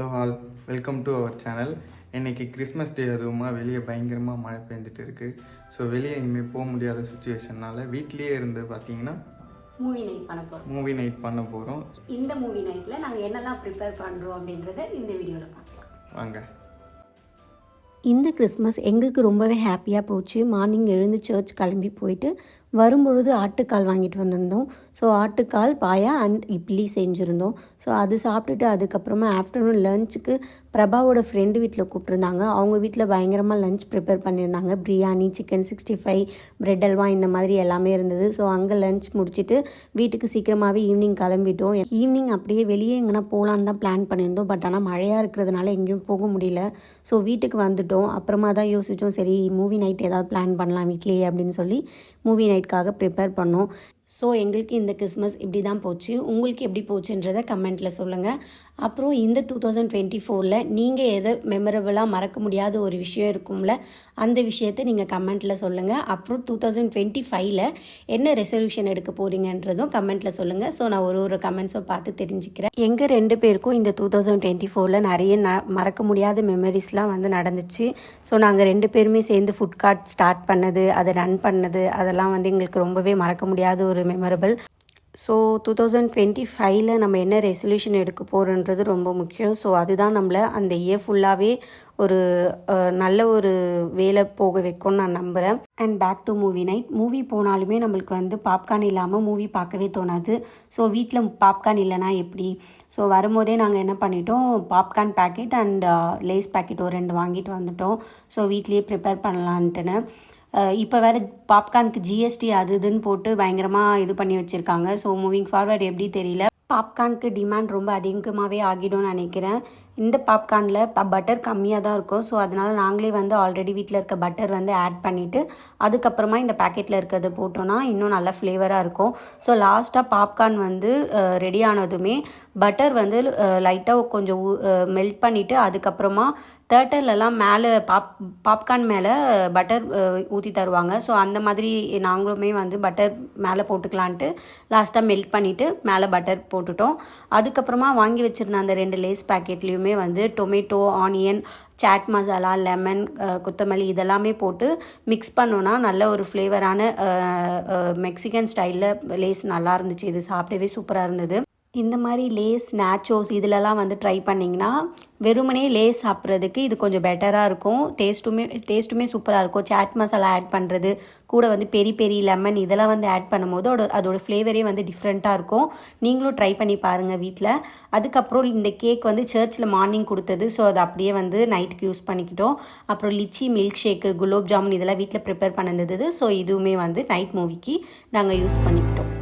Hello all, welcome to our channel. இன்றைக்கி Christmas day, அதுவுமா வெளியே பயங்கரமாக மழை பெஞ்சிட்டு இருக்குது. ஸோ வெளியே இனிமேல் போக முடியாத சுச்சுவேஷனால் வீட்லேயே இருந்து பார்த்தீங்கன்னா மூவி நைட் பண்ண போகிறோம். இந்த மூவி நைட்டில் நாங்கள் என்னெல்லாம் ப்ரிப்பேர் பண்ணுறோம் அப்படின்றத இந்த வீடியோவில் பார்க்கலாம் வாங்க. இந்த கிறிஸ்மஸ் எங்களுக்கு ரொம்பவே ஹாப்பியாக போச்சு. மார்னிங் எழுந்து சர்ச் கிளம்பி போயிட்டு வரும்பொழுது ஆட்டுக்கால் வாங்கிட்டு வந்திருந்தோம். ஸோ ஆட்டுக்கால், பாயா அண்ட் இட்லி செஞ்சுருந்தோம். ஸோ அது சாப்பிட்டுட்டு அதுக்கப்புறமா ஆஃப்டர்நூன் லஞ்சுக்கு பிரபாவோட ஃப்ரெண்டு வீட்டில் கூப்பிட்ருந்தாங்க. அவங்க வீட்டில் பயங்கரமாக லஞ்ச் ப்ரிப்பேர் பண்ணியிருந்தாங்க. பிரியாணி, சிக்கன் 65, பிரெட் அல்வா இந்த மாதிரி எல்லாமே இருந்தது. ஸோ அங்கே லஞ்ச் முடிச்சுட்டு வீட்டுக்கு சீக்கிரமாகவே ஈவினிங் கிளம்பிட்டோம். ஈவினிங் அப்படியே வெளியே எங்கன்னா போகலான்னு தான் பிளான் பண்ணியிருந்தோம். பட் ஆனால் மழையாக இருக்கிறதுனால எங்கேயும் போக முடியல. ஸோ வீட்டுக்கு வந்துட்டோம். அப்புறமா தான் யோசித்தோம், சரி மூவி நைட் ஏதாவது பிளான் பண்ணலாம் வீட்லேயே அப்படின்னு சொல்லி மூவி நைட்காக ப்ரிப்பேர் பண்ணோம். ஸோ எங்களுக்கு இந்த கிறிஸ்மஸ் இப்படி தான் போச்சு. உங்களுக்கு எப்படி போச்சுன்றதை கமெண்ட்டில் சொல்லுங்கள். அப்புறம் இந்த 2024 நீங்கள் எதை மெமரபுளாக மறக்க முடியாத ஒரு விஷயம் இருக்கும்ல, அந்த விஷயத்தை நீங்கள் கமெண்ட்டில் சொல்லுங்கள். அப்புறம் 2025 என்ன ரெசல்யூஷன் எடுக்க போகிறீங்கன்றதும் கமெண்ட்டில் சொல்லுங்கள். ஸோ நான் ஒரு கமெண்ட்ஸை பார்த்து தெரிஞ்சுக்கிறேன். எங்கள் 2 பேருக்கும் இந்த 2024 நிறைய மறக்க முடியாத மெமரிஸ்லாம் வந்து நடந்துச்சு. ஸோ நாங்கள் 2 பேருமே சேர்ந்து ஃபுட் கார்ட் ஸ்டார்ட் பண்ணது, அதை ரன் பண்ணது, அதெல்லாம் வந்து எங்களுக்கு ரொம்பவே மறக்க முடியாத ஒரு மெமரபிள். ஸோ 2025 நம்ம என்ன ரெசல்யூஷன் எடுக்க போகிறோன்றது ரொம்ப முக்கியம். ஸோ அதுதான் நம்மளை அந்த இயர் ஃபுல்லாகவே ஒரு நல்ல ஒரு வேலை போக வைக்கும்னு நான் நம்புகிறேன். And back to movie night. Movie போனாலுமே நம்மளுக்கு வந்து பாப்கார்ன் இல்லாமல் மூவி பார்க்கவே தோணாது. ஸோ வீட்டில் பாப்கார்ன் இல்லைனா எப்படி? ஸோ வரும்போதே நாங்கள் என்ன பண்ணிட்டோம், popcorn packet and Lay's packet ஒரு 2 வாங்கிட்டு வந்துட்டோம். ஸோ வீட்லேயே ப்ரிப்பேர் பண்ணலான்ட்டுன்னு. இப்போ வேறு பாப்கார்னுக்கு ஜிஎஸ்டி அது இதுன்னு போட்டு பயங்கரமாக இது பண்ணி வச்சுருக்காங்க. ஸோ மூவிங் ஃபார்வர்ட் எப்படி தெரியல. பாப்கார்னுக்கு டிமாண்ட் ரொம்ப அதிகமாகவே ஆகிடும்னு நினைக்கிறேன். இந்த பாப்கார்னில் பட்டர் கம்மியாக தான் இருக்கும். ஸோ அதனால் நாங்களே வந்து ஆல்ரெடி வீட்டில் இருக்க பட்டர் வந்து ஆட் பண்ணிவிட்டு அதுக்கப்புறமா இந்த பேக்கெட்டில் இருக்கிறத போட்டோன்னா இன்னும் நல்லா ஃப்ளேவராக இருக்கும். ஸோ லாஸ்ட்டாக பாப்கார்ன் வந்து ரெடி ஆனதுமே பட்டர் வந்து லைட்டாக கொஞ்சம் மெல்ட் பண்ணிவிட்டு அதுக்கப்புறமா தேட்டர்லலாம் மேலே பாப்கார்ன் மேலே பட்டர் ஊற்றி தருவாங்க. ஸோ அந்த மாதிரி நாங்களுமே வந்து பட்டர் மேலே போட்டுக்கலான்ட்டு லாஸ்ட்டாக மெல்ட் பண்ணிவிட்டு மேலே பட்டர் போட்டுட்டோம். அதுக்கப்புறமா வாங்கி வச்சுருந்த அந்த 2 லேஸ் பேக்கெட்லேயுமே வந்து tomato, onion, chaat masala, lemon, கொத்தமல்லி இதெல்லாமே போட்டு மிக்ஸ் பண்ணோன்னா நல்ல ஒரு ஃப்ளேவரான மெக்சிகன் ஸ்டைலில் லேஸ் நல்லா இருந்துச்சு. இது சாப்பிடவே சூப்பராக இருந்தது. இந்த மாதிரி லேஸ், நேச்சோஸ் இதிலலாம் வந்து ட்ரை பண்ணிங்கன்னா வெறுமனே லேஸ் சாப்பிட்றதுக்கு இது கொஞ்சம் பெட்டராக இருக்கும். டேஸ்ட்டுமே சூப்பராக இருக்கும். சாட் மசாலா ஆட் பண்ணுறது கூட வந்து பெரி லெமன் இதெல்லாம் வந்து ஆட் பண்ணும்போது அதோட ஃப்ளேவரே வந்து டிஃப்ரெண்ட்டாக இருக்கும். நீங்களும் ட்ரை பண்ணி பாருங்கள் வீட்டில். அதுக்கப்புறம் இந்த கேக் வந்து சர்ச்சில் மார்னிங் கொடுத்தது. ஸோ அதை அப்படியே வந்து நைட்டுக்கு யூஸ் பண்ணிக்கிட்டோம். அப்புறம் lychee, milkshake, gulab jamun இதெல்லாம் வீட்டில் ப்ரிப்பேர் பண்ணியிருந்தது. ஸோ இதுவுமே வந்து நைட் மூவிக்கு நாங்கள் யூஸ் பண்ணிக்கிட்டோம்.